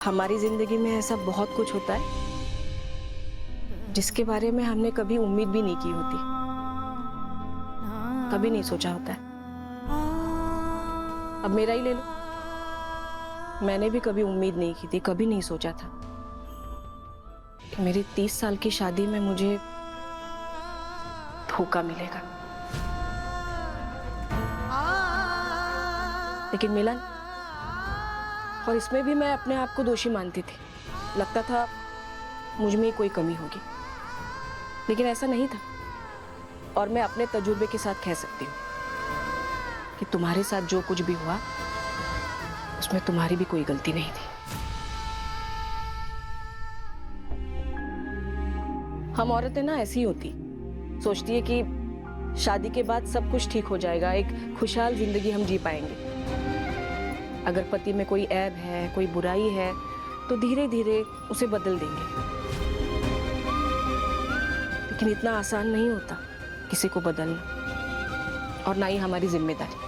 हमारी जिंदगी में ऐसा बहुत कुछ होता है जिसके बारे में हमने कभी उम्मीद भी नहीं की होती, कभी नहीं सोचा होता है। अब मेरा ही ले लो, मैंने भी कभी उम्मीद नहीं की थी, कभी नहीं सोचा था कि मेरी 30 साल की शादी में मुझे धोखा मिलेगा, लेकिन मिला नहीं। और इसमें भी मैं अपने आप को दोषी मानती थी, लगता था मुझ में ही कोई कमी होगी, लेकिन ऐसा नहीं था। और मैं अपने तजुर्बे के साथ कह सकती हूँ कि तुम्हारे साथ जो कुछ भी हुआ उसमें तुम्हारी भी कोई गलती नहीं थी। हम औरतें ना ऐसी होती, सोचती है कि शादी के बाद सब कुछ ठीक हो जाएगा, एक खुशहाल जिंदगी हम जी पाएंगे। अगर पति में कोई ऐब है, कोई बुराई है, तो धीरे धीरे उसे बदल देंगे। लेकिन इतना आसान नहीं होता किसी को बदलना, और ना ही हमारी जिम्मेदारी।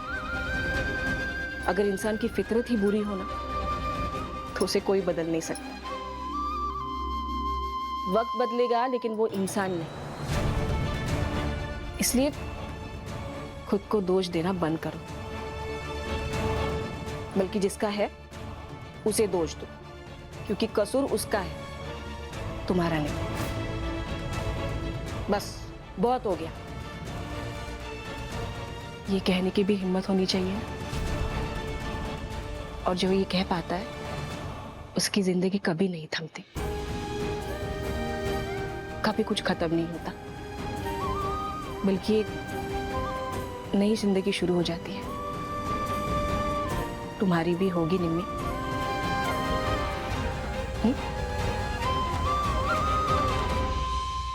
अगर इंसान की फितरत ही बुरी हो ना, तो उसे कोई बदल नहीं सकता। वक्त बदलेगा लेकिन वो इंसान नहीं। इसलिए खुद को दोष देना बंद करो, बल्कि जिसका है उसे दोष दो, क्योंकि कसूर उसका है, तुम्हारा नहीं। बस बहुत हो गया। ये कहने की भी हिम्मत होनी चाहिए, और जो ये कह पाता है उसकी जिंदगी कभी नहीं थमती, कभी कुछ खत्म नहीं होता, बल्कि एक नई जिंदगी शुरू हो जाती है। तुम्हारी भी होगी निम्मी।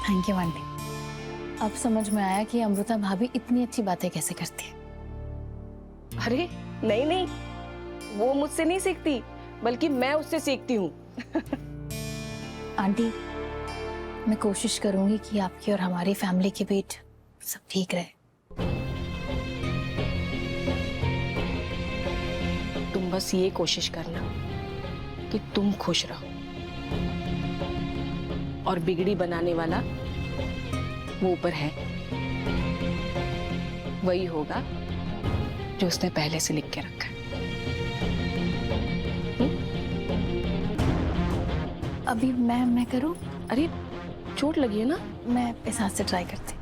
Thank you aunty. अब समझ में आया कि अमृता भाभी इतनी अच्छी बातें कैसे करती है। अरे नहीं नहीं, वो मुझसे नहीं सीखती, बल्कि मैं उससे सीखती हूँ। आंटी, मैं कोशिश करूंगी कि आपकी और हमारी फैमिली के बीच सब ठीक रहे। तुम बस ये कोशिश करना कि तुम खुश रहो, और बिगड़ी बनाने वाला वो ऊपर है, वही होगा जो उसने पहले से लिख के रखा है। अभी मैं करूं? अरे चोट लगी है ना? मैं इस हाथ से ट्राई करती हूँ।